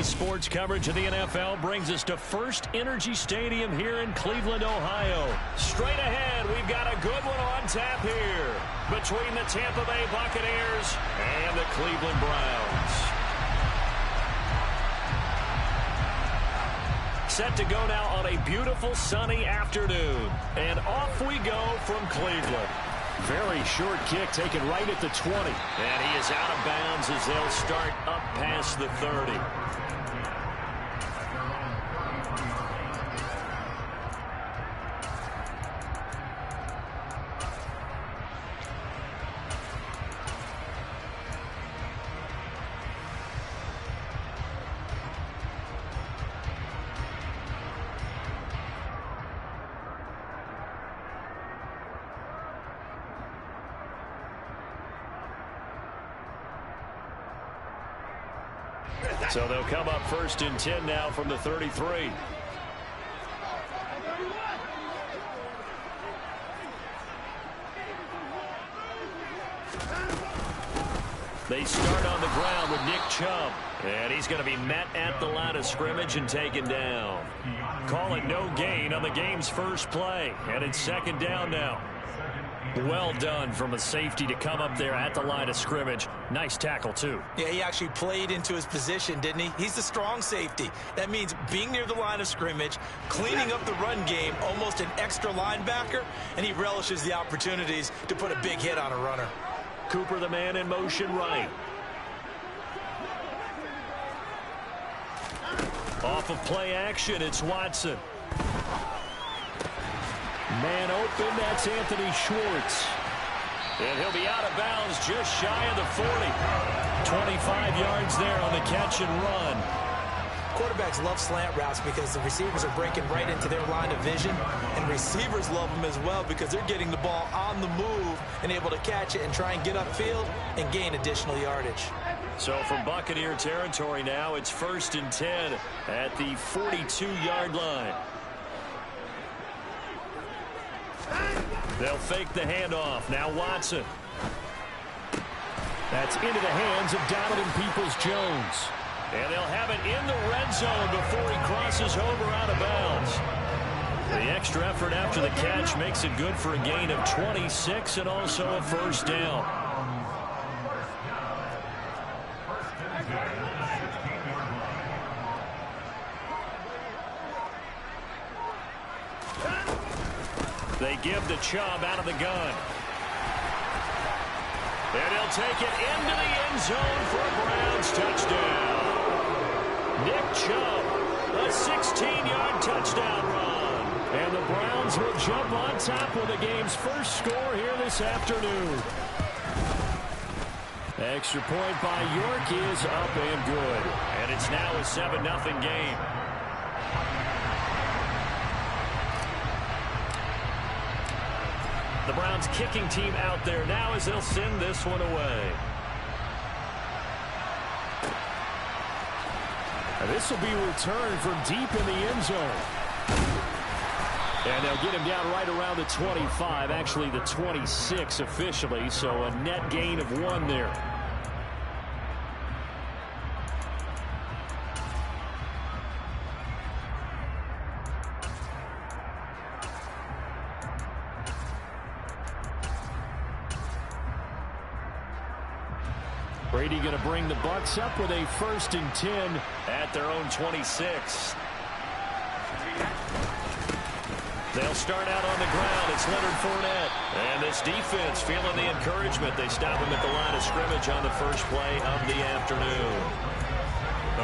Sports coverage of the NFL brings us to First Energy Stadium here in Cleveland, Ohio. Straight ahead, we've got a good one on tap here between the Tampa Bay Buccaneers and the Cleveland Browns. Set to go now on a beautiful sunny afternoon. And off we go from Cleveland. Very short kick taken right at the 20. And he is out of bounds as they'll start up past the 30. So they'll come up 1st and 10 now from the 33. They start on the ground with Nick Chubb. And he's going to be met at the line of scrimmage and taken down. Call it no gain on the game's first play. And it's 2nd down now. Well done from a safety to come up there at the line of scrimmage. Nice tackle, too. Yeah, he actually played into his position, didn't he? He's the strong safety. That means being near the line of scrimmage, cleaning up the run game, almost an extra linebacker, and he relishes the opportunities to put a big hit on a runner. Cooper, the man in motion right. Off of play action, it's Watson. Man open, that's Anthony Schwartz. And he'll be out of bounds just shy of the 40. 25 yards there on the catch and run. Quarterbacks love slant routes because the receivers are breaking right into their line of vision. And receivers love them as well because they're getting the ball on the move and able to catch it and try and get upfield and gain additional yardage. So from Buccaneer territory now, it's 1st and 10 at the 42-yard line. They'll fake the handoff. Now Watson. That's into the hands of Donovan Peoples-Jones. And they'll have it in the red zone before he crosses over out of bounds. The extra effort after the catch makes it good for a gain of 26 and also a 1st down. They give the Chubb out of the gun. And he'll take it into the end zone for a Browns touchdown. Nick Chubb, a 16-yard touchdown run. And the Browns will jump on top with the game's first score here this afternoon. Extra point by York is up and good. And it's now a 7-0 game. The Browns kicking team out there now as they'll send this one away. And this will be returned from deep in the end zone. And they'll get him down right around the 25, actually the 26 officially, so a net gain of 1 there. Brady going to bring the Bucs up with a 1st and 10 at their own 26. They'll start out on the ground. It's Leonard Fournette. And this defense feeling the encouragement. They stop him at the line of scrimmage on the first play of the afternoon.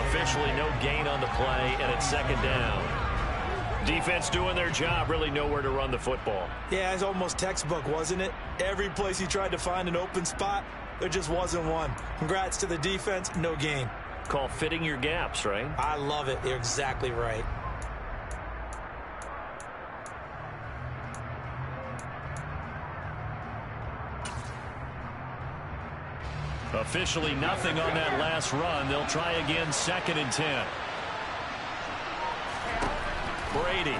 Officially no gain on the play, and it's 2nd down. Defense doing their job, really nowhere to run the football. Yeah, it's almost textbook, wasn't it? Every place he tried to find an open spot, there just wasn't one. Congrats to the defense, no gain. Call fitting your gaps, right? I love it. You're exactly right. Officially nothing on that last run. They'll try again, 2nd and 10. Brady.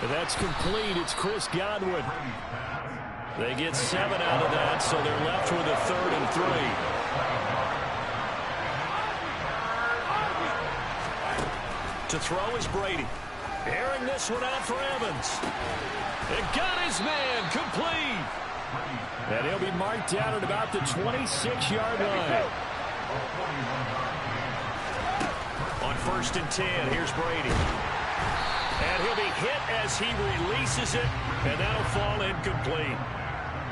That's complete. It's Chris Godwin. They get 7 out of that, so they're left with a 3rd and 3. To throw is Brady. Airing this one out for Evans. It got his man complete. And he'll be marked down at about the 26-yard line. On 1st and 10, here's Brady. And he'll be hit as he releases it, and that'll fall incomplete.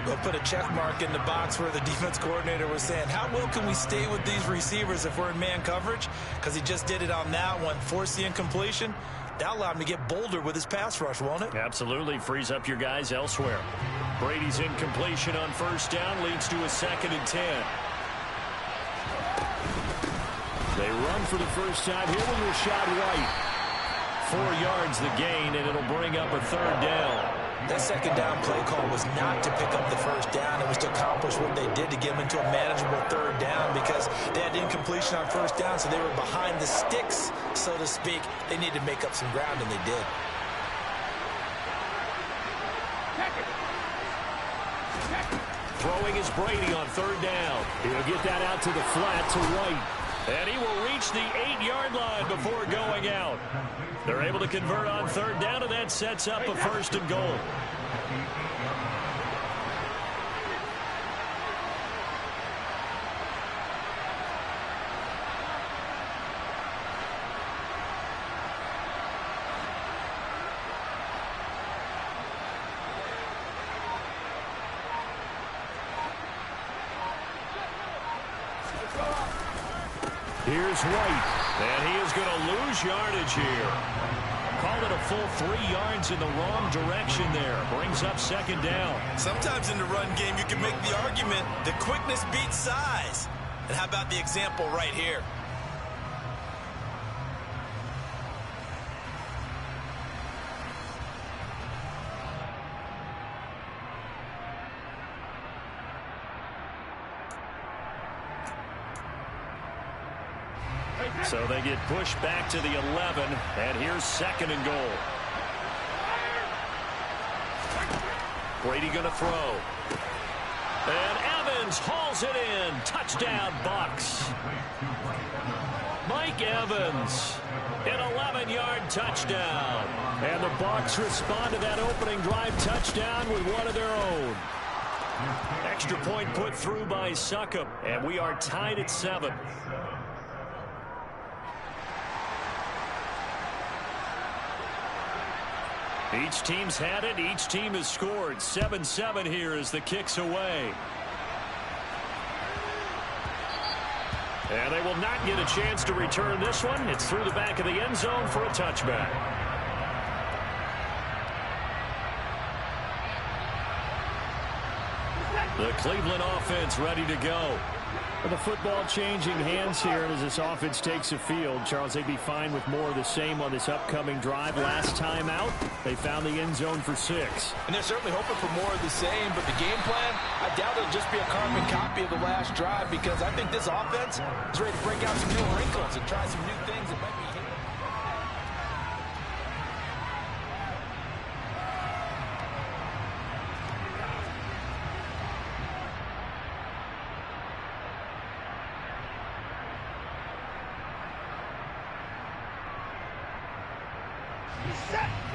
We'll put a check mark in the box where the defense coordinator was saying, how well can we stay with these receivers if we're in man coverage? Because he just did it on that one, forced the incompletion. That allowed him to get bolder with his pass rush, won't it? Absolutely. Frees up your guys elsewhere. Brady's incompletion on 1st down leads to a 2nd and 10. They run for the first time here with Rashad White. 4 yards the gain, and it'll bring up a 3rd down. That 2nd down play call was not to pick up the 1st down. It was to accomplish what they did to get them into a manageable 3rd down because they had incompletion on 1st down, so they were behind the sticks, so to speak. They needed to make up some ground, and they did. Throwing is Brady on 3rd down. He'll get that out to the flat to White. And he will reach the 8-yard line before going out. They're able to convert on 3rd down, and that sets up a 1st and goal. Here's White, and he is going to lose yardage here. Call it a full 3 yards in the wrong direction there. Brings up 2nd down. Sometimes in the run game, you can make the argument that quickness beats size. And how about the example right here? So they get pushed back to the 11, and here's 2nd and goal. Brady going to throw. And Evans hauls it in. Touchdown, Bucks. Mike Evans, an 11-yard touchdown. And the Bucks respond to that opening drive touchdown with one of their own. Extra point put through by Succop, and we are tied at 7. Each team's had it. Each team has scored. 7-7 here as the kick's away. And they will not get a chance to return this one. It's through the back of the end zone for a touchback. The Cleveland offense ready to go. The football changing hands here as this offense takes the field. Charles, they'd be fine with more of the same on this upcoming drive. Last time out, they found the end zone for 6. And they're certainly hoping for more of the same, but the game plan, I doubt it'll just be a carbon copy of the last drive because I think this offense is ready to break out some new wrinkles and try some new things that might be hidden.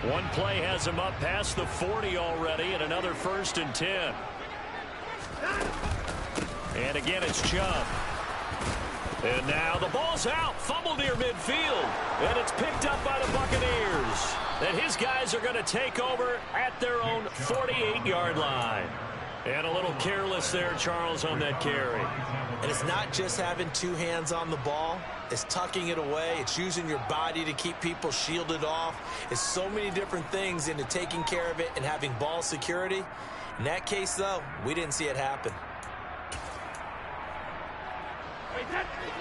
One play has him up past the 40 already, and another 1st and 10. And again, it's Chubb. And now the ball's out, fumbled near midfield, and it's picked up by the Buccaneers. And his guys are going to take over at their own 48-yard line. And a little careless there, Charles, on that carry. And it's not just having 2 hands on the ball. It's tucking it away. It's using your body to keep people shielded off. It's so many different things into taking care of it and having ball security. In that case, though, we didn't see it happen.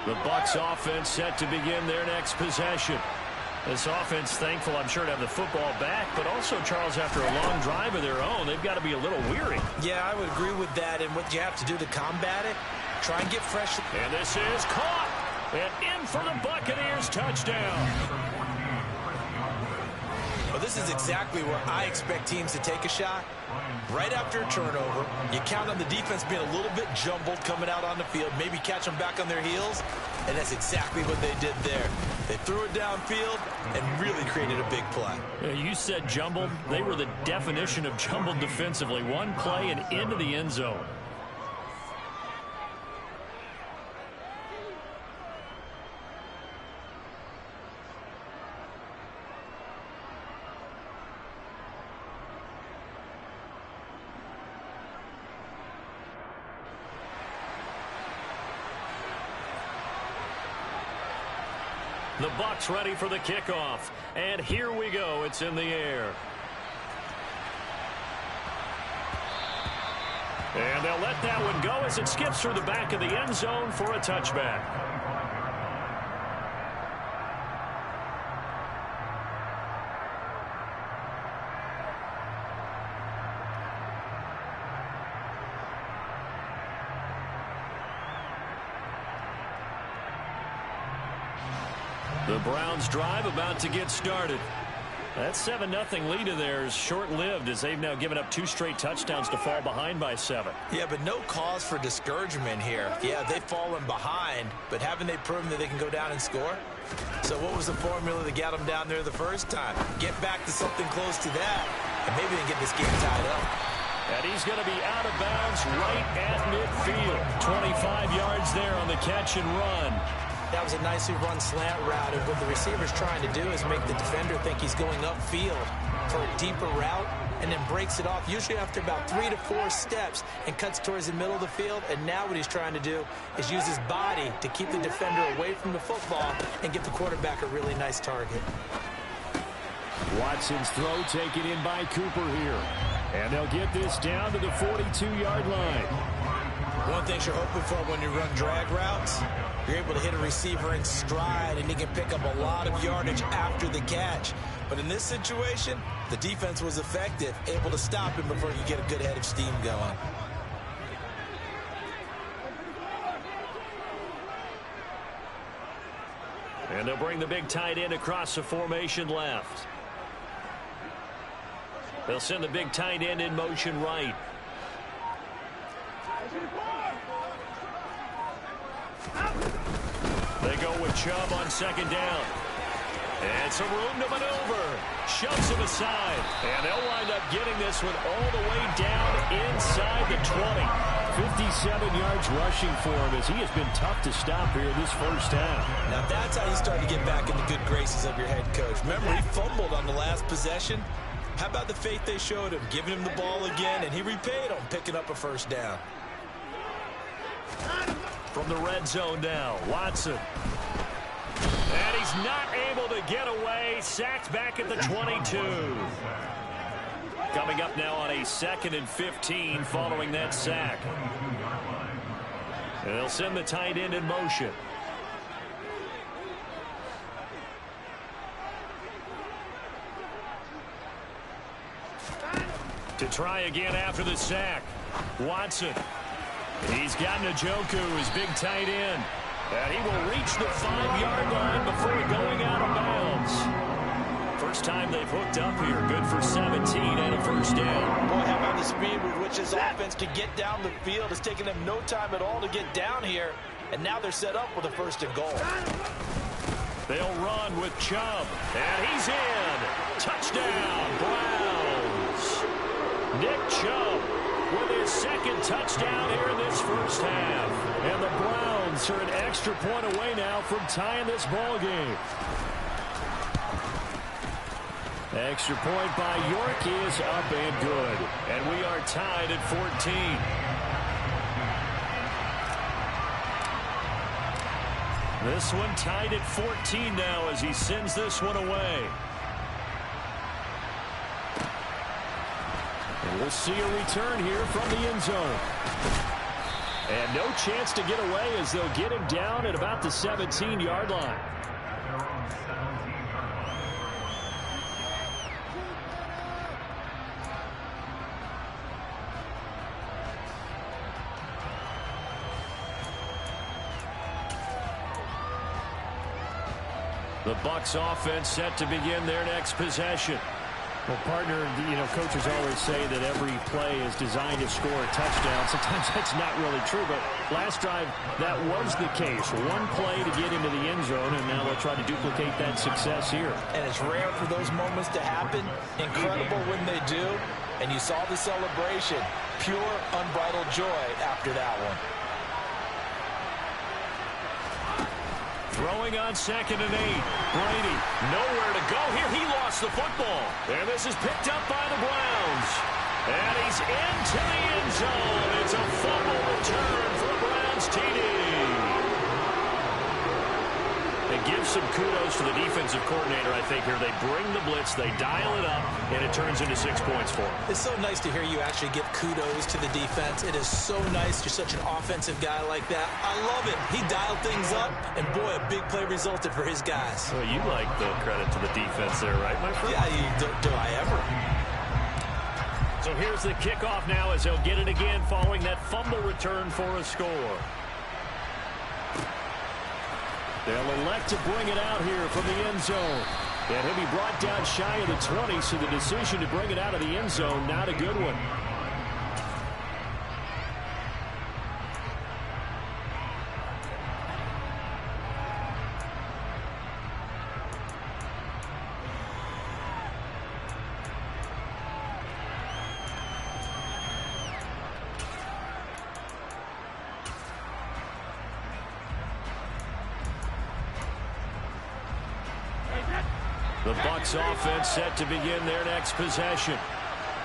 The Bucs offense set to begin their next possession. This offense thankful, I'm sure, to have the football back, but also, Charles, after a long drive of their own, they've got to be a little weary. Yeah, I would agree with that, and what you have to do to combat it, try and get fresh. And this is caught, and in for the Buccaneers touchdown. Well, this is exactly where I expect teams to take a shot. Right after a turnover, you count on the defense being a little bit jumbled coming out on the field, maybe catch them back on their heels, and that's exactly what they did there. They threw it downfield and really created a big play. You said jumbled. They were the definition of jumbled defensively. One play and into the end zone. The Bucs ready for the kickoff. And here we go. It's in the air. And they'll let that one go as it skips through the back of the end zone for a touchback. The Browns drive about to get started. That 7-0 lead of theirs short-lived as they've now given up 2 straight touchdowns to fall behind by 7. Yeah, but no cause for discouragement here. Yeah, they've fallen behind, but haven't they proven that they can go down and score? So what was the formula that got them down there the first time? Get back to something close to that, and maybe they can get this game tied up. And he's going to be out of bounds right at midfield. 25 yards there on the catch and run. That was a nicely run slant route, and what the receiver's trying to do is make the defender think he's going upfield for a deeper route and then breaks it off, usually after about 3 to 4 steps, and cuts towards the middle of the field. And now what he's trying to do is use his body to keep the defender away from the football and get the quarterback a really nice target. Watson's throw taken in by Cooper here. And they'll get this down to the 42-yard line. One thing you're hoping for when you run drag routes, you're able to hit a receiver in stride, and he can pick up a lot of yardage after the catch. But in this situation, the defense was effective, able to stop him before you get a good head of steam going. And they'll bring the big tight end across the formation left. They'll send the big tight end in motion right. They go with Chubb on second down. And some room to maneuver. Shoves him aside. And they'll wind up getting this one all the way down inside the 20. 57 yards rushing for him as he has been tough to stop here this first half. Now that's how you start to get back in the good graces of your head coach. Remember, he fumbled on the last possession. How about the faith they showed him, giving him the ball again, and he repaid him, picking up a first down. From the red zone now, Watson. And he's not able to get away. Sacked back at the 22. Coming up now on a 2nd and 15 following that sack. And they'll send the tight end in motion. To try again after the sack. Watson. He's got Njoku, his big tight end. And he will reach the 5-yard line before going out of bounds. First time they've hooked up here. Good for 17 and a first down. Boy, how about the speed with which this offense can get down the field? It's taken them no time at all to get down here. And now they're set up with a 1st and goal. They'll run with Chubb. And he's in. Touchdown, Browns. Nick Chubb with his 2nd touchdown here in this first half. And the Browns are an extra point away now from tying this ball game. Extra point by York is up and good. And we are tied at 14. This one tied at 14 now as he sends this one away. And we'll see a return here from the end zone. And no chance to get away as they'll get him down at about the 17-yard line. The Bucs offense set to begin their next possession. Well, partner, coaches always say that every play is designed to score a touchdown. Sometimes that's not really true, but last drive, that was the case. One play to get into the end zone, and now they'll try to duplicate that success here. And it's rare for those moments to happen. Incredible when they do. And you saw the celebration. Pure, unbridled joy after that one. Throwing on 2nd and 8. Brady, nowhere to go here. He lost the football. And this is picked up by the Browns. And he's into the end zone. It's a fumble return for a Browns TD. And give some kudos to the defensive coordinator, I think, here. They bring the blitz, they dial it up, and it turns into 6 points for them. It's so nice to hear you actually give kudos to the defense. It is so nice. You're such an offensive guy like that. I love it. He dialed things up, and boy, a big play resulted for his guys. Well, you like the credit to the defense there, right, my friend? Yeah, do I ever? So here's the kickoff now as he'll get it again following that fumble return for a score. They'll elect to bring it out here from the end zone. And he'll be brought down shy of the 20, so the decision to bring it out of the end zone, not a good one. The Bucs offense set to begin their next possession.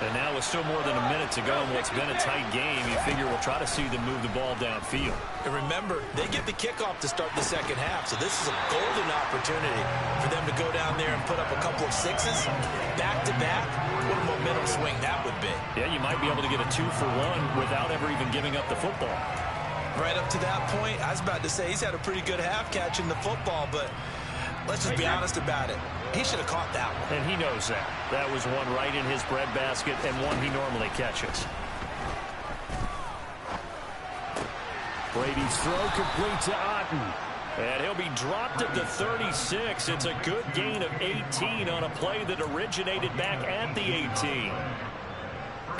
And now with still more than a minute to go in what's been a tight game, you figure we'll try to see them move the ball downfield. And remember, they get the kickoff to start the second half, so this is a golden opportunity for them to go down there and put up a couple of sixes back-to-back. What a momentum swing that would be. Yeah, you might be able to get a 2-for-1 without ever even giving up the football. Right up to that point, I was about to say he's had a pretty good half catching the football, but let's just be honest about it. He should have caught that one. And he knows that. That was one right in his breadbasket and one he normally catches. Brady's throw complete to Otten. And he'll be dropped at the 36. It's a good gain of 18 on a play that originated back at the 18.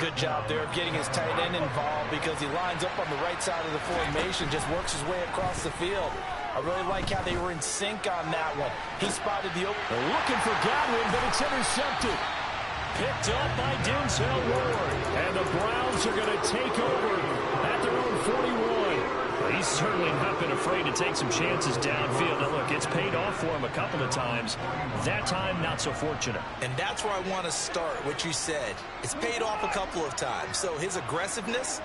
Good job there of getting his tight end involved because he lines up on the right side of the formation, just works his way across the field. I really like how they were in sync on that one. He spotted the open. They're looking for Godwin, but it's intercepted. Picked up by Denzel Ward. And the Browns are going to take over at their own 41. Well, he's certainly not been afraid to take some chances downfield. Now, look, it's paid off for him a couple of times. That time, not so fortunate. And that's where I want to start, what you said. It's paid off a couple of times. So his aggressiveness,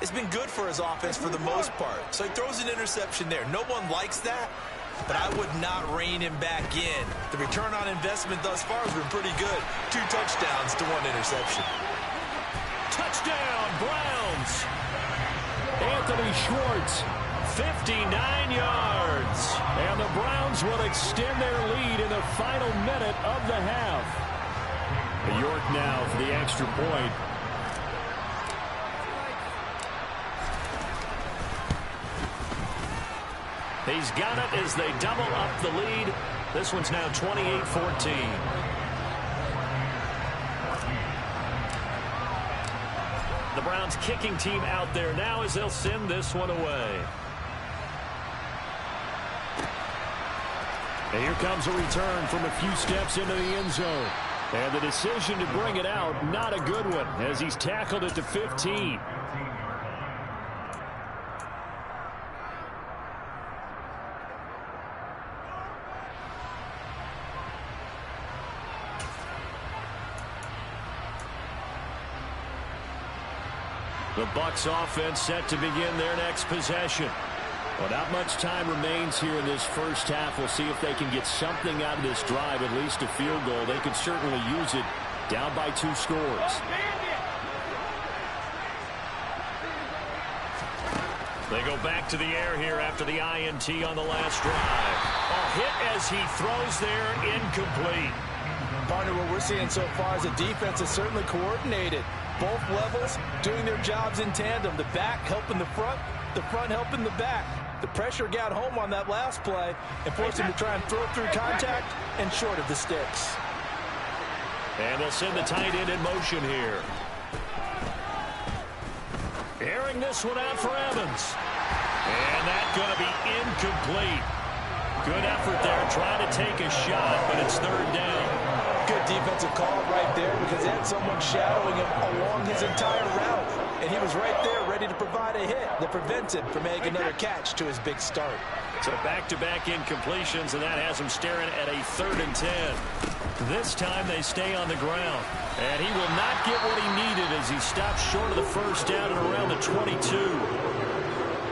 it's been good for his offense for the most part. So he throws an interception there. No one likes that, but I would not rein him back in. The return on investment thus far has been pretty good. 2 touchdowns to 1 interception. Touchdown, Browns. Anthony Schwartz, 59 yards. And the Browns will extend their lead in the final minute of the half. York now for the extra point. He's got it as they double up the lead. This one's now 28-14. The Browns kicking team out there now as they'll send this one away. And here comes a return from a few steps into the end zone. And the decision to bring it out, not a good one, as he's tackled at the 15. The Bucs offense set to begin their next possession. Well, not much time remains here in this first half. We'll see if they can get something out of this drive, at least a field goal. They could certainly use it down by 2 scores. They go back to the air here after the INT on the last drive. A hit as he throws there, incomplete. Partner, what we're seeing so far is the defense is certainly coordinated. Both levels doing their jobs in tandem. The back helping the front helping the back. The pressure got home on that last play and forced him to try and throw through contact and short of the sticks. And they'll send the tight end in motion here. Airing this one out for Evans. And that's going to be incomplete. Good effort there, trying to take a shot, but it's third down. Good defensive call right there because they had someone shadowing him along his entire route. And he was right there ready to provide a hit that prevented from making another catch to his big start. So back-to-back incompletions, and that has him staring at a 3rd and 10. This time they stay on the ground. And he will not get what he needed as he stops short of the first down and around the 22.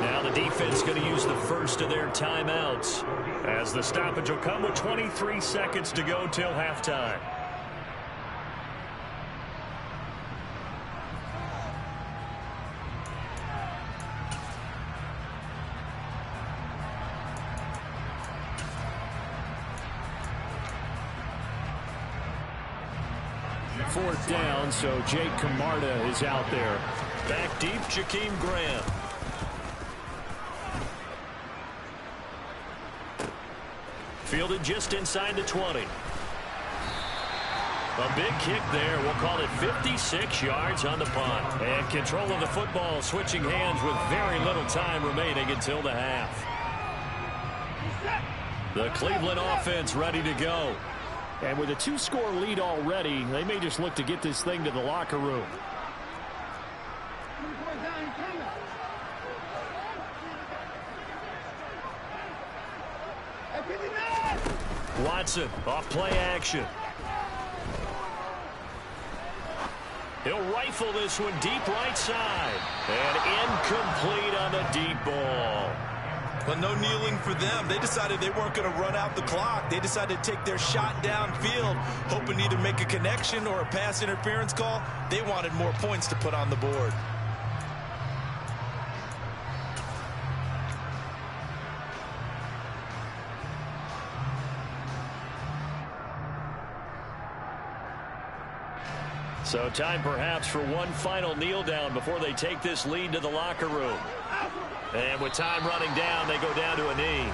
Now the defense going to use the first of their timeouts, as the stoppage will come with 23 seconds to go till halftime. Fourth down, so Jake Camarda is out there. Back deep, Jakeem Grant. Fielded just inside the 20. A big kick there. We'll call it 56 yards on the punt. And control of the football switching hands with very little time remaining until the half. The Cleveland offense ready to go. And with a 2-score lead already, they may just look to get this thing to the locker room. Watson off play action. He'll rifle this one deep right side. And incomplete on the deep ball. Well, no kneeling for them. They decided they weren't going to run out the clock. They decided to take their shot downfield, hoping to either make a connection or a pass interference call. They wanted more points to put on the board. So time perhaps for one final kneel down before they take this lead to the locker room. And with time running down, they go down to a knee.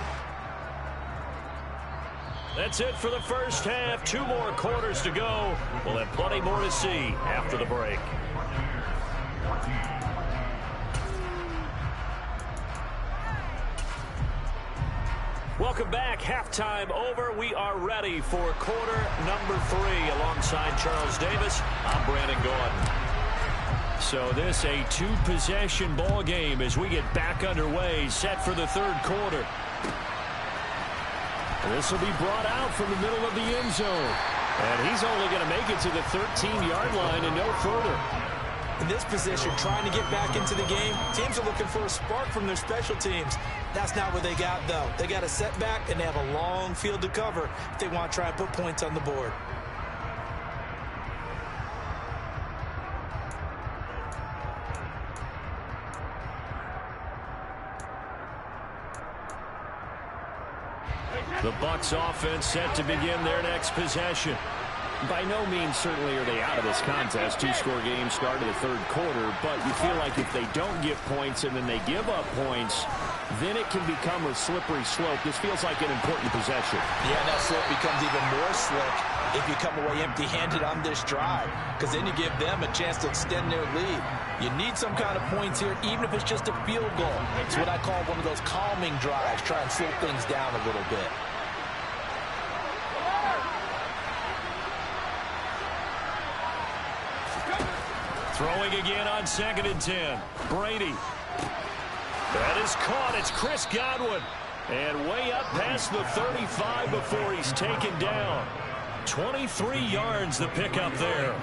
That's it for the first half. 2 more quarters to go. We'll have plenty more to see after the break. Welcome back. Halftime over. We are ready for quarter number 3. Alongside Charles Davis, I'm Brandon Gordon. So this a 2-possession ball game as we get back underway, set for the 3rd quarter. This will be brought out from the middle of the end zone. And he's only going to make it to the 13-yard line and no further. In this position, trying to get back into the game, teams are looking for a spark from their special teams. That's not what they got, though. They got a setback, and they have a long field to cover if they want to try and put points on the board. The Bucs offense set to begin their next possession. By no means certainly are they out of this contest. 2-score game start of the 3rd quarter, but you feel like if they don't get points and then they give up points, then it can become a slippery slope. This feels like an important possession. Yeah, that slope becomes even more slick if you come away empty-handed on this drive, because then you give them a chance to extend their lead. You need some kind of points here, even if it's just a field goal. It's what I call one of those calming drives, try and slow things down a little bit. Throwing again on 2nd and 10. Brady. That is caught. It's Chris Godwin. And way up past the 35 before he's taken down. 23 yards the pickup there.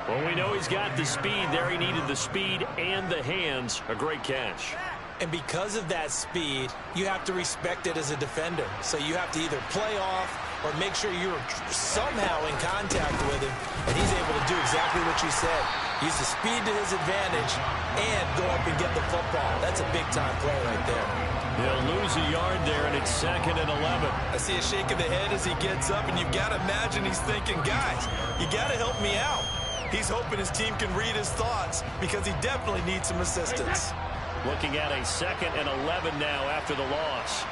Well, we know he's got the speed there. He needed the speed and the hands. A great catch. And because of that speed, you have to respect it as a defender. So you have to either play off or make sure you're somehow in contact with him. And he's able to do exactly what you said. Use the speed to his advantage and go up and get the football. That's a big-time play right there. He'll lose a yard there, and it's 2nd and 11. I see a shake of the head as he gets up, and you've got to imagine he's thinking, guys, you got to help me out. He's hoping his team can read his thoughts because he definitely needs some assistance. Looking at a 2nd and 11 now after the loss.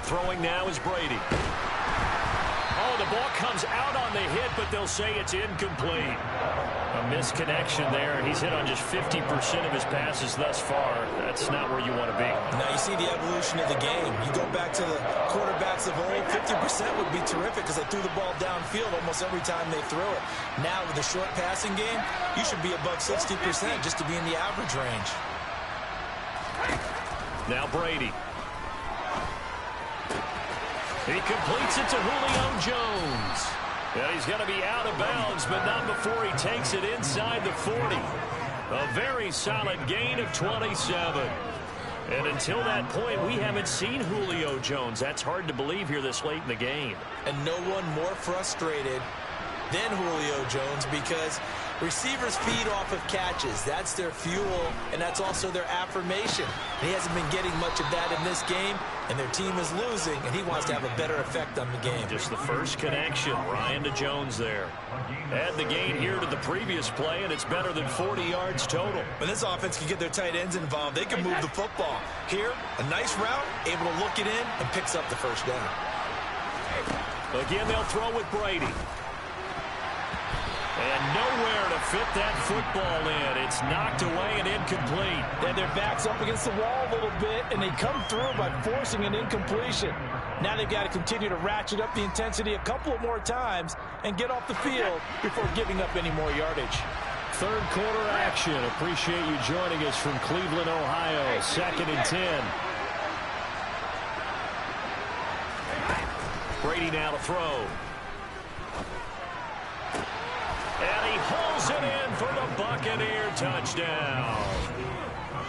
Throwing now is Brady. Oh, the ball comes out on the hit, but they'll say it's incomplete. A misconnection there. He's hit on just 50% of his passes thus far. That's not where you want to be. Now you see the evolution of the game. You go back to the quarterbacks of old, 50% would be terrific because they threw the ball downfield almost every time they threw it. Now with the short passing game, you should be above 60% just to be in the average range. Now Brady. He completes it to Julio Jones. And he's going to be out of bounds, but not before he takes it inside the 40. A very solid gain of 27. And until that point, we haven't seen Julio Jones. That's hard to believe here this late in the game. And no one more frustrated than Julio Jones because receivers feed off of catches. That's their fuel, and that's also their affirmation. And he hasn't been getting much of that in this game, and their team is losing, and he wants to have a better effect on the game. Just the first connection, Ryan to Jones there. Add the gain here to the previous play, and it's better than 40 yards total. When this offense can get their tight ends involved, they can move the football. Here, a nice route, able to look it in, and picks up the first down. Again, they'll throw with Brady. And nowhere to fit that football in. It's knocked away and incomplete. And their back's up against the wall a little bit, and they come through by forcing an incompletion. Now they've got to continue to ratchet up the intensity a couple of more times and get off the field before giving up any more yardage. Third quarter action. Appreciate you joining us from Cleveland, Ohio. 2nd and 10. Brady now to throw. And he hauls it in for the Buccaneer touchdown.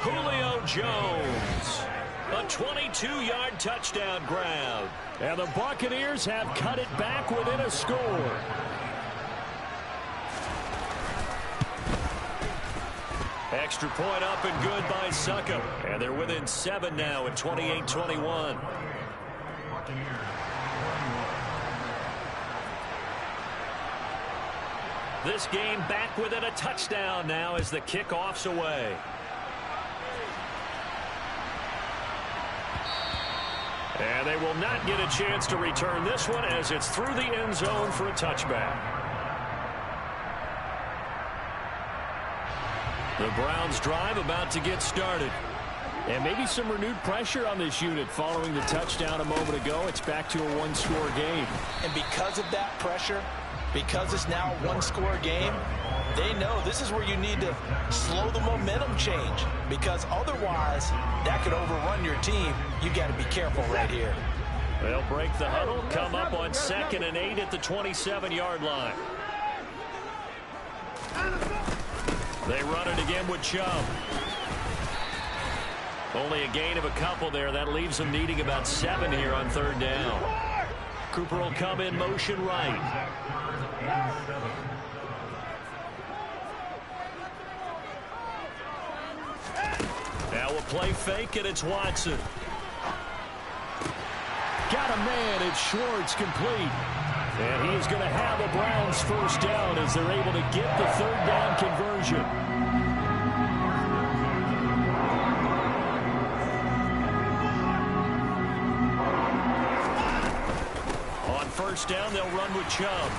Julio Jones. A 22-yard touchdown grab. And the Buccaneers have cut it back within a score. Extra point up and good by Suckup. And they're within 7 now at 28-21. This game back within a touchdown now as the kickoff's away. And they will not get a chance to return this one as it's through the end zone for a touchback. The Browns drive about to get started. And maybe some renewed pressure on this unit following the touchdown a moment ago. It's back to a one-score game. And because of that pressure, because it's now a one-score game, they know this is where you need to slow the momentum change, because otherwise that could overrun your team. You got to be careful right here. They'll break the huddle, come up on 2nd and 8 at the 27-yard line. They run it again with Chubb. Only a gain of a couple there. That leaves them needing about 7 here on 3rd down. Cooper will come in motion right. Now we'll play fake, and it's Watson. Got a man. It's Schwartz complete. And he is going to have the Browns first down as they're able to get the 3rd down conversion. On first down, they'll run with Chubb.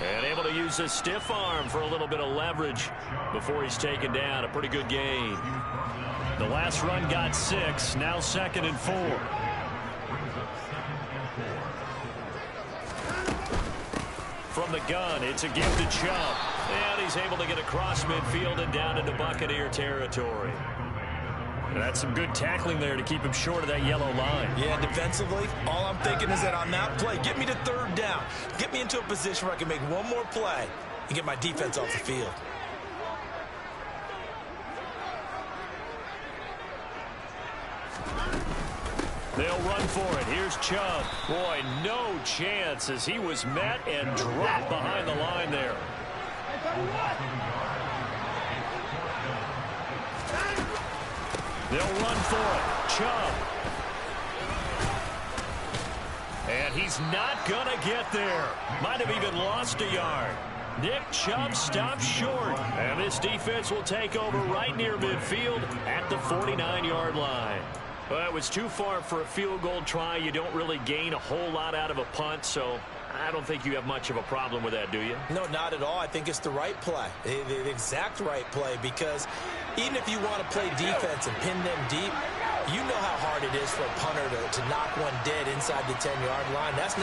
And able to use his stiff arm for a little bit of leverage before he's taken down. A pretty good gain. The last run got 6. Now 2nd and 4. From the gun, it's a give to Chubb. And he's able to get across midfield and down into Buccaneer territory. That's some good tackling there to keep him short of that yellow line. Yeah, defensively, all I'm thinking is that on that play, get me to 3rd down. Get me into a position where I can make one more play and get my defense off the field. They'll run for it. Here's Chubb. Boy, no chance as he was met and dropped behind the line there. They'll run for it. Chubb. And he's not going to get there. Might have even lost a yard. Nick Chubb stops short. And this defense will take over right near midfield at the 49-yard line. Well, it was too far for a field goal try. You don't really gain a whole lot out of a punt, so I don't think you have much of a problem with that, do you? No, not at all. I think it's the right play, the exact right play, because even if you want to play defense and pin them deep, you know how hard it is for a punter to knock one dead inside the 10-yard line. That's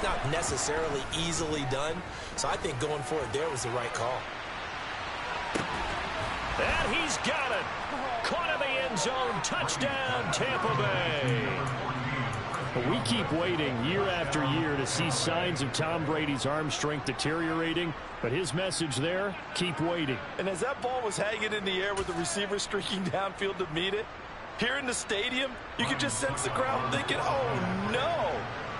not necessarily easily done. So I think going for it there was the right call. And he's got it. Caught in the end zone. Touchdown, Tampa Bay. We keep waiting year after year to see signs of Tom Brady's arm strength deteriorating, but his message there, keep waiting. And as that ball was hanging in the air with the receiver streaking downfield to meet it, here in the stadium, you could just sense the crowd thinking, oh, no.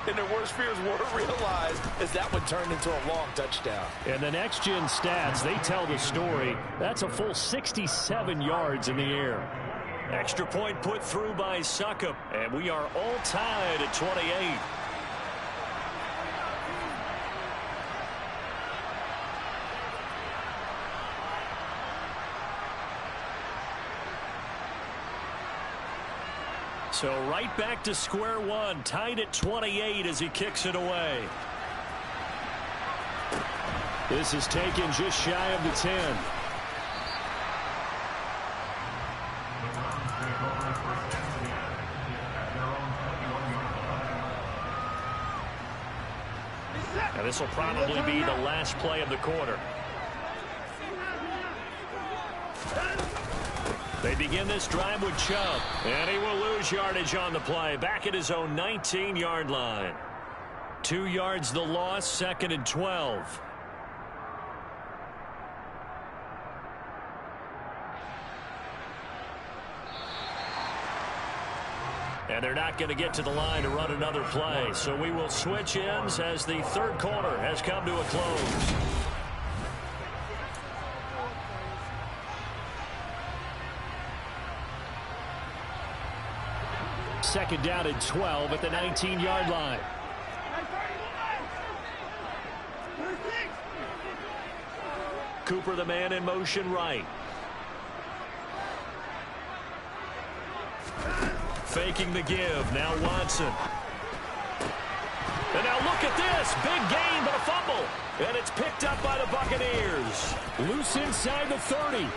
And their worst fears were realized as that one turned into a long touchdown. And the next-gen stats, they tell the story. That's a full 67 yards in the air. Extra point put through by Succop, and we are all tied at 28. So right back to square one, tied at 28 as he kicks it away. This is taken just shy of the 10. And this will probably be the last play of the quarter. They begin this drive with Chubb, and he will lose yardage on the play, back at his own 19-yard line. 2 yards the loss, 2nd and 12. And they're not going to get to the line to run another play, so we will switch ends as the third quarter has come to a close. Second down and 12 at the 19-yard line. Cooper, the man in motion right. Faking the give. Now Watson. And now look at this. Big gain, but a fumble. And it's picked up by the Buccaneers. Loose inside the 30.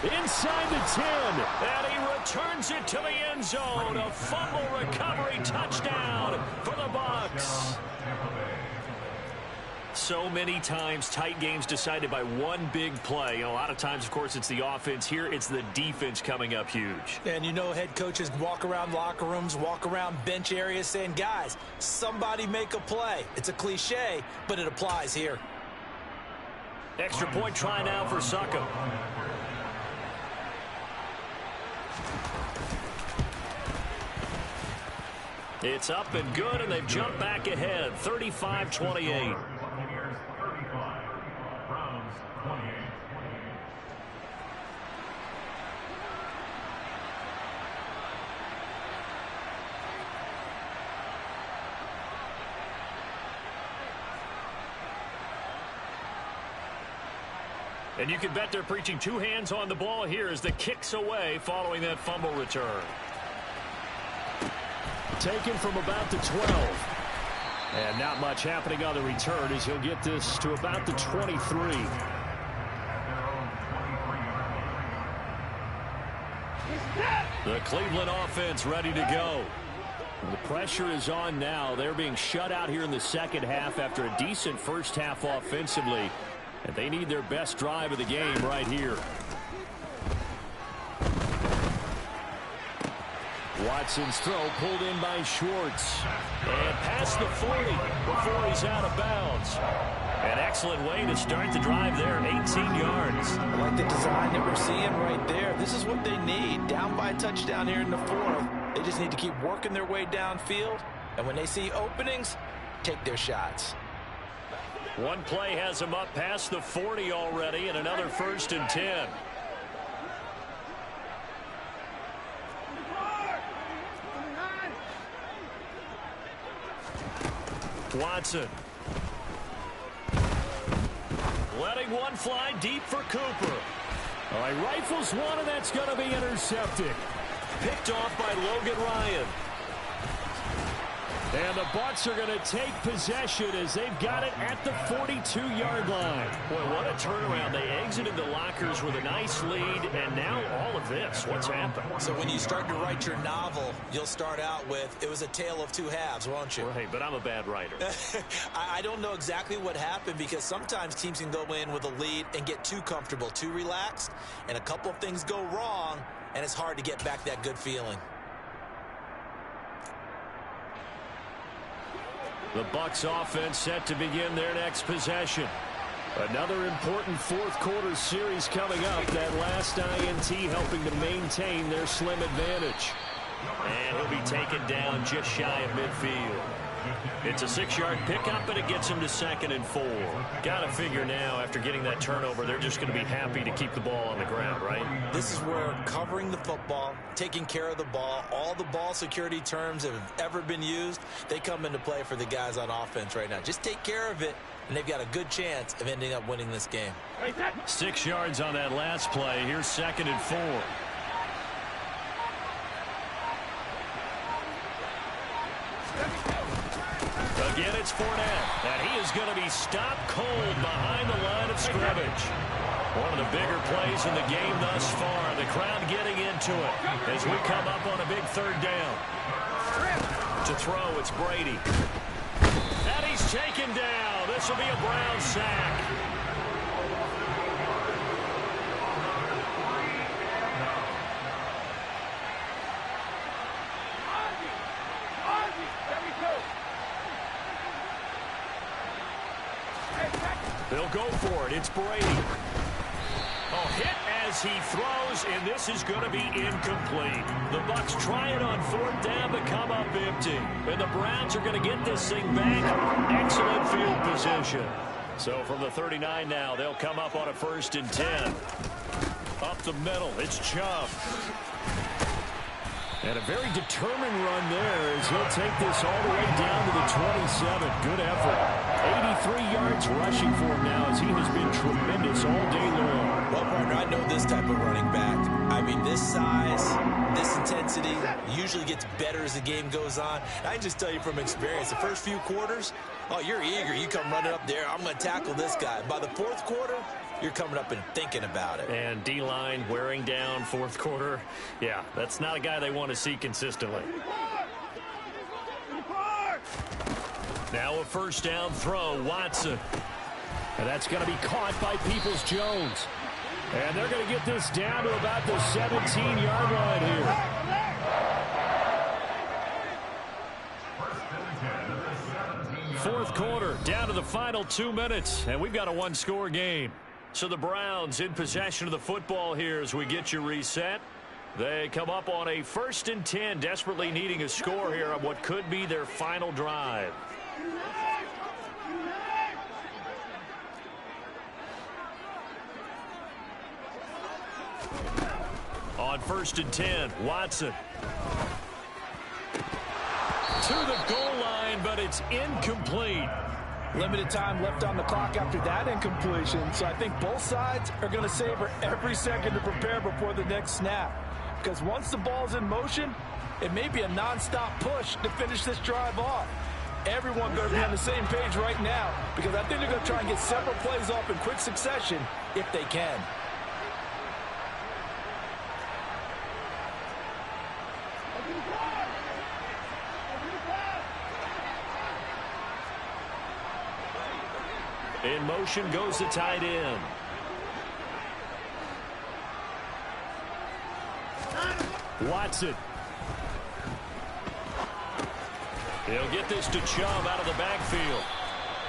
Inside the 10. And he returns it to the end zone. A fumble recovery touchdown for the Bucs. So many times tight games decided by one big play. A lot of times, of course, it's the offense. Here, it's the defense coming up huge. And you know head coaches walk around locker rooms, walk around bench areas saying, guys, somebody make a play. It's a cliche, but it applies here. Extra point try now for Succop. It's up and good, and they've jumped back ahead, 35-28. And you can bet they're preaching two hands on the ball here as the kick's away following that fumble return. Taken from about the 12. And not much happening on the return as he'll get this to about the 23. The Cleveland offense ready to go. The pressure is on now. They're being shut out here in the second half after a decent first half offensively. And they need their best drive of the game right here. Watson's throw pulled in by Schwartz. And past the 40 before he's out of bounds. An excellent way to start the drive there, 18 yards. I like the design that we're seeing right there. This is what they need. Down by a touchdown here in the fourth. They just need to keep working their way downfield. And when they see openings, take their shots. One play has him up past the 40 already, and another 1st and 10. Watson. Letting one fly deep for Cooper. All right, rifles one, and that's going to be intercepted. picked off by Logan Ryan. And the Bucs are going to take possession as they've got it at the 42-yard line. Boy, what a turnaround. They exited the lockers with a nice lead, and now all of this. What's happened? So when you start to write your novel, you'll start out with, it was a tale of two halves, won't you? Right, but I'm a bad writer. I don't know exactly what happened, because sometimes teams can go in with a lead and get too comfortable, too relaxed, and a couple of things go wrong, and it's hard to get back that good feeling. The Bucs offense set to begin their next possession. Another important fourth-quarter series coming up. That last INT helping to maintain their slim advantage. And he'll be taken down just shy of midfield. It's a 6-yard pickup, but it gets him to 2nd and 4. Got to figure now, after getting that turnover, they're just going to be happy to keep the ball on the ground, right? This is where covering the football, taking care of the ball, all the ball security terms that have ever been used, they come into play for the guys on offense right now. Just take care of it, and they've got a good chance of ending up winning this game. 6 yards on that last play. Here's 2nd and 4. Again, it's Fournette, and he is going to be stopped cold behind the line of scrimmage. One of the bigger plays in the game thus far. The crowd getting into it as we come up on a big 3rd down. To throw, it's Brady. And he's taken down. This will be a Brown sack. They'll go for it. It's Brady. Oh, hit as he throws, and this is going to be incomplete. The Bucs try it on 4th down, but come up empty. And the Browns are going to get this thing back. Excellent field position. So from the 39 now, they'll come up on a 1st and 10. Up the middle, it's Chubb. And a very determined run there as he'll take this all the way down to the 27. Good effort. 83 yards rushing for him now as he has been tremendous all day long. Well, partner, I know this type of running back. I mean, this size, this intensity usually gets better as the game goes on. I can just tell you from experience, the first few quarters, oh, you're eager. You come running up there, I'm going to tackle this guy. By the 4th quarter, you're coming up and thinking about it. And D-line wearing down 4th quarter. Yeah, that's not a guy they want to see consistently. Now a 1st down throw, Watson. And that's going to be caught by Peoples-Jones. And they're going to get this down to about the 17-yard line here. Fourth quarter, down to the final 2 minutes, and we've got a 1-score game. So the Browns in possession of the football here as we get you reset. They come up on a 1st and 10, desperately needing a score here on what could be their final drive. On 1st and 10, Watson. To the goal line, but it's incomplete. Limited time left on the clock after that incompletion, so I think both sides are going to savor every second to prepare before the next snap. Because once the ball's in motion, it may be a non-stop push to finish this drive off. Everyone better be on the same page right now, because I think they're going to try and get several plays off in quick succession if they can. In motion goes the tight end. Watson. He'll get this to Chubb out of the backfield.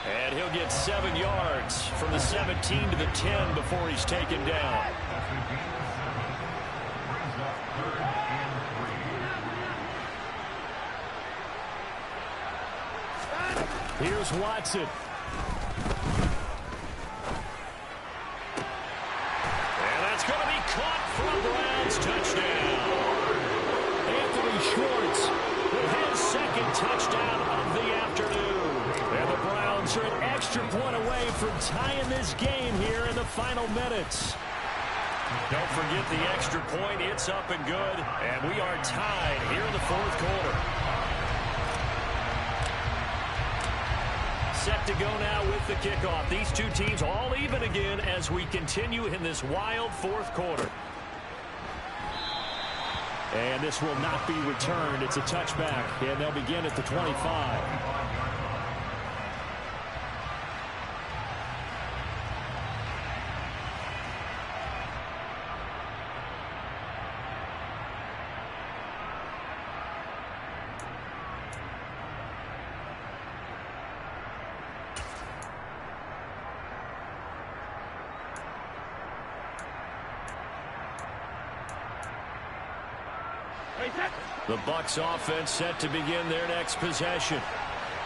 And he'll get 7 yards from the 17 to the 10 before he's taken down. Here's Watson. And that's going to be caught for a Browns touchdown. Anthony Schwartz with his second touchdown of the afternoon. And the Browns are an extra point away from tying this game here in the final minutes. Don't forget the extra point. It's up and good. And we are tied here in the fourth quarter. Set to go now with the kickoff. These two teams all even again as we continue in this wild fourth quarter. And this will not be returned. It's a touchback, and they'll begin at the 25. The Bucs offense set to begin their next possession.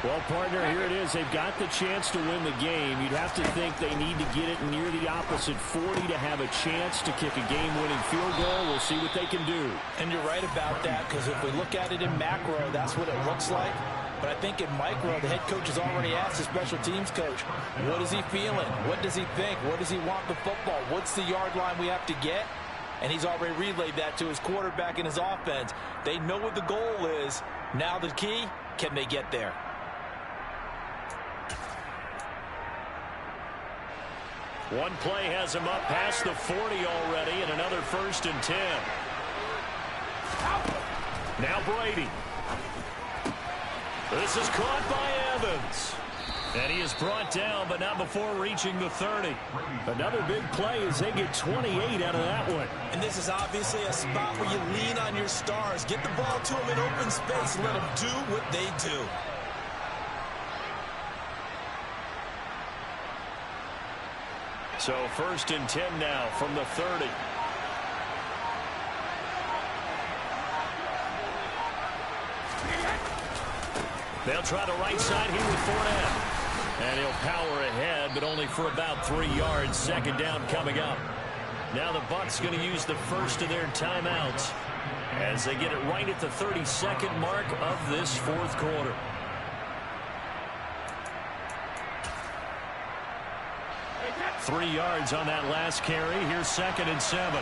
Well, partner, here it is. They've got the chance to win the game. You'd have to think they need to get it near the opposite 40 to have a chance to kick a game-winning field goal. We'll see what they can do. And you're right about that, because if we look at it in macro, that's what it looks like. But I think in micro, the head coach has already asked the special teams coach, what is he feeling? What does he think? Where does he want the football? What's the yard line we have to get? And he's already relayed that to his quarterback and his offense. They know what the goal is. Now the key, can they get there? One play has him up past the 40 already, and another 1st and 10. Now Brady. This is caught by Evans. And he is brought down, but not before reaching the 30. Another big play as they get 28 out of that one. And this is obviously a spot where you lean on your stars. Get the ball to them in open space. Let them do what they do. So 1st and 10 now from the 30. They'll try the right side here with Fournette. And he'll power ahead, but only for about 3 yards. 2nd down coming up. Now the Bucs going to use the first of their timeouts as they get it right at the 32nd mark of this fourth quarter. Three yards on that last carry. Here's 2nd and 7.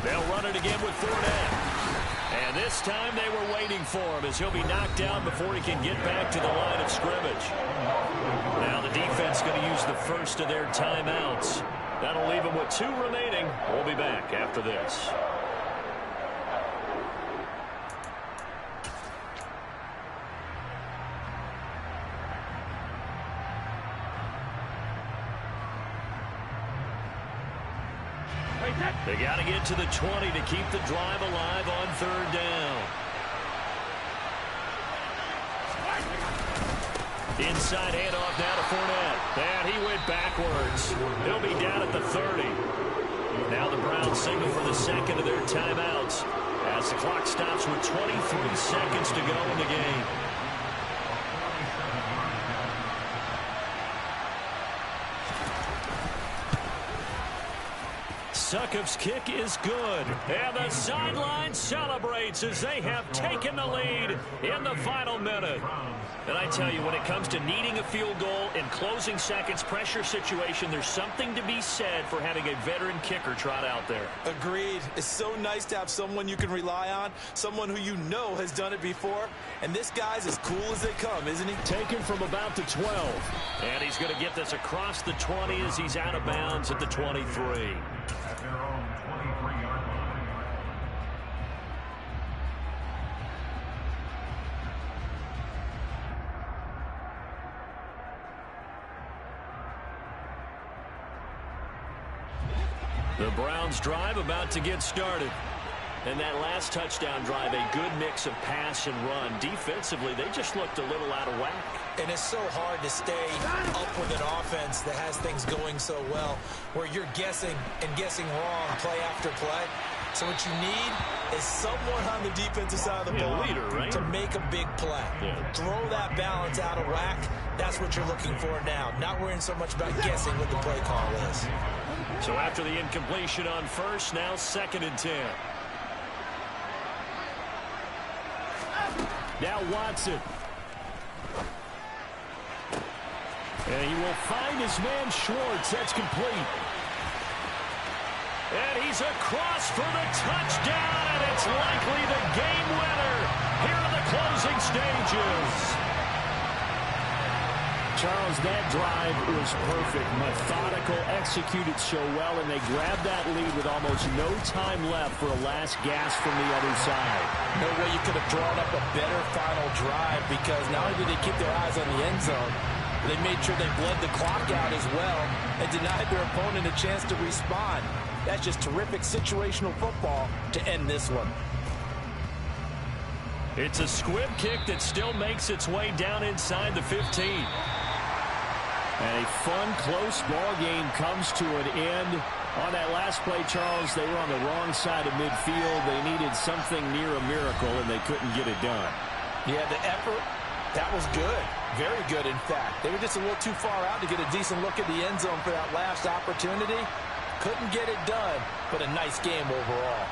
They'll run it again with Fournette. And this time they were waiting for him as he'll be knocked down before he can get back to the line of scrimmage. Now the defense going to use the first of their timeouts. That'll leave them with 2 remaining. We'll be back after this. They got to get to the 20 to keep the drive alive on 3rd down. Inside handoff now to Fournette. And he went backwards. He'll be down at the 30. Now the Browns signal for the 2nd of their timeouts as the clock stops with 23 seconds to go in the game. Succop's kick is good. And the sideline celebrates as they have taken the lead in the final minute. And I tell you, when it comes to needing a field goal in closing seconds pressure situation, there's something to be said for having a veteran kicker trot out there. Agreed. It's so nice to have someone you can rely on, someone who you know has done it before. And this guy's as cool as they come, isn't he? Taken from about the 12. And he's going to get this across the 20 as he's out of bounds at the 23. The Browns drive about to get started. And that last touchdown drive, a good mix of pass and run. Defensively, they just looked a little out of whack. And it's so hard to stay up with an offense that has things going so well, where you're guessing and guessing wrong play after play. So what you need is someone on the defensive side of the ball leader, right? to make a big play. Yeah. Throw that balance out of whack. That's what you're looking for now. Not worrying so much about guessing what the play call is. So after the incompletion on first, now 2nd and 10. Now Watson. And he will find his man Schwartz. That's complete. And he's across for the touchdown, and it's likely the game winner here in the closing stages. Charles, that drive was perfect. Methodical, executed so well, and they grabbed that lead with almost no time left for a last gasp from the other side. No way you could have drawn up a better final drive, because not only did they keep their eyes on the end zone, they made sure they bled the clock out as well and denied their opponent a chance to respond. That's just terrific situational football to end this one. It's a squib kick that still makes its way down inside the 15. And a fun, close ball game comes to an end. On that last play, Charles, they were on the wrong side of midfield. They needed something near a miracle, and they couldn't get it done. Yeah, the effort, that was good. Very good, in fact. They were just a little too far out to get a decent look at the end zone for that last opportunity. Couldn't get it done, but a nice game overall.